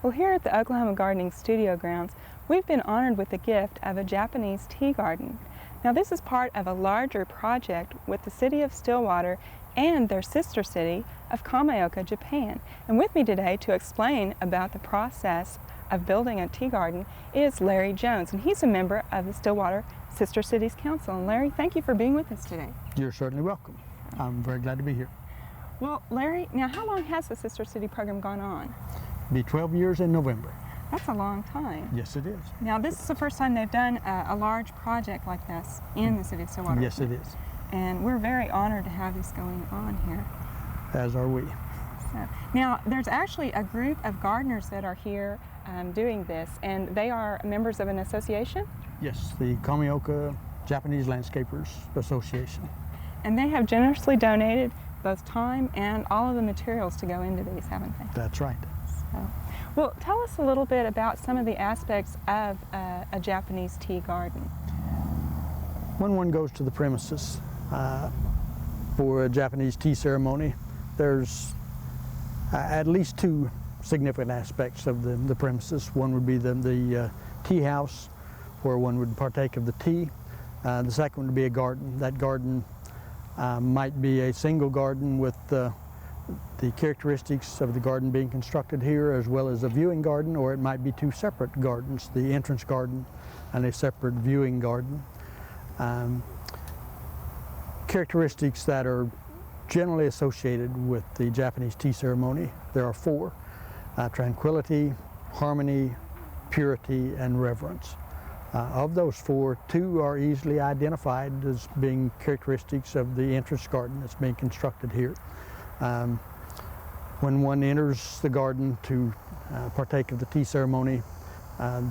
Well, here at the Oklahoma Gardening Studio Grounds, we've been honored with the gift of a Japanese tea garden. Now, this is part of a larger project with the city of Stillwater and their sister city of Kamioka, Japan. And with me today to explain about the process of building a tea garden is Larry Jones, and he's a member of the Stillwater Sister Cities Council. And Larry, thank you for being with us today. You're certainly welcome. I'm very glad to be here. Well, Larry, now how long has the Sister City program gone on? It'll be 12 years in November. That's a long time. Yes, it is. Now, this is the first time they've done a large project like this in the city of Stillwater. Yes, it is. And we're very honored to have this going on here. As are we. So, now, there's actually a group of gardeners that are here doing this, and they are members of an association? Yes, the Kamioka Japanese Landscapers Association. And they have generously donated both time and all of the materials to go into these, haven't they? That's right. So, well, tell us a little bit about some of the aspects of a Japanese tea garden. When one goes to the premises for a Japanese tea ceremony, there's at least two significant aspects of the premises. One would be the tea house, where one would partake of the tea. The second would be a garden. That garden might be a single garden with the characteristics of the garden being constructed here, as well as a viewing garden, or it might be two separate gardens, the entrance garden and a separate viewing garden. Characteristics that are generally associated with the Japanese tea ceremony, there are four: tranquility, harmony, purity, and reverence. Of those four, two are easily identified as being characteristics of the entrance garden that's being constructed here. When one enters the garden to partake of the tea ceremony,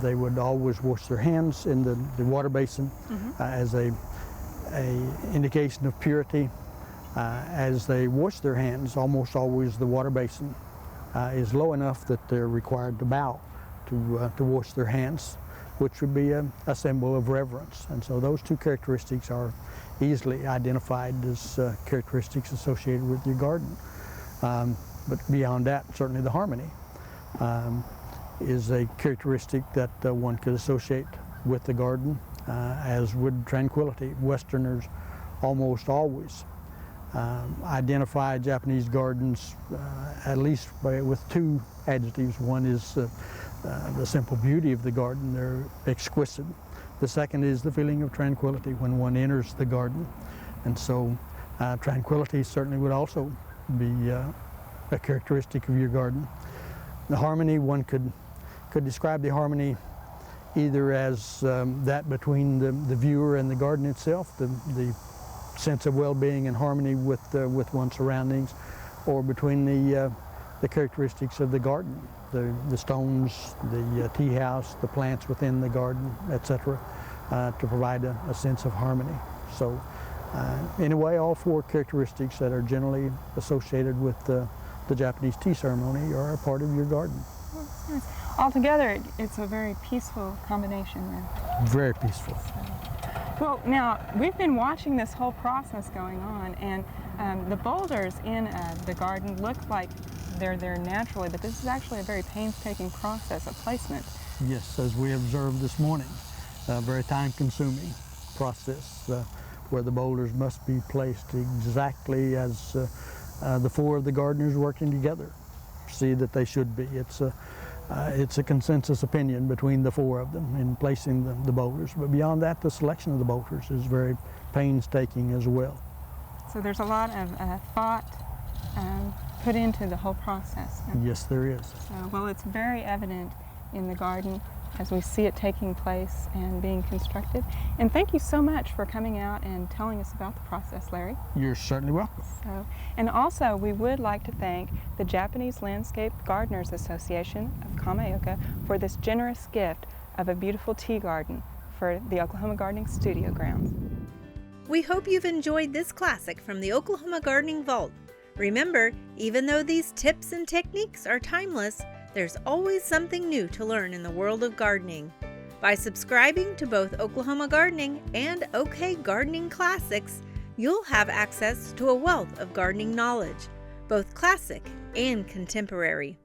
they would always wash their hands in the water basin as a indication of purity. As they wash their hands, almost always the water basin is low enough that they're required to bow to wash their hands, which would be a symbol of reverence. And so those two characteristics are easily identified as characteristics associated with your garden. But beyond that, certainly the harmony is a characteristic that one could associate with the garden, as would tranquility. Westerners almost always identify Japanese gardens at least with two adjectives. One is the simple beauty of the garden. They're exquisite. The second is the feeling of tranquility when one enters the garden. And so tranquility certainly would also be a characteristic of your garden. The harmony, one could describe the harmony either as that between the viewer and the garden itself, the sense of well-being and harmony with one's surroundings, or between the characteristics of the garden, the stones, the tea house, the plants within the garden, etc., to provide a sense of harmony. So anyway, all four characteristics that are generally associated with the Japanese tea ceremony are a part of your garden. Nice. Altogether, it's a very peaceful combination then. Very peaceful. Well, now, we've been watching this whole process going on, and the boulders in the garden look like they're there naturally, but this is actually a very painstaking process of placement. Yes, as we observed this morning, a very time-consuming process where the boulders must be placed exactly as the four of the gardeners working together see that they should be. It's a consensus opinion between the four of them in placing the boulders. But beyond that, the selection of the boulders is very painstaking as well. So there's a lot of thought put into the whole process. Yes, there is. So, well, it's very evident in the garden as we see it taking place and being constructed. And thank you so much for coming out and telling us about the process, Larry. You're certainly welcome. So, and also, we would like to thank the Japanese Landscape Gardeners Association of Kamioka for this generous gift of a beautiful tea garden for the Oklahoma Gardening Studio Grounds. We hope you've enjoyed this classic from the Oklahoma Gardening Vault. Remember, even though these tips and techniques are timeless, there's always something new to learn in the world of gardening. By subscribing to both Oklahoma Gardening and OK Gardening Classics, you'll have access to a wealth of gardening knowledge, both classic and contemporary.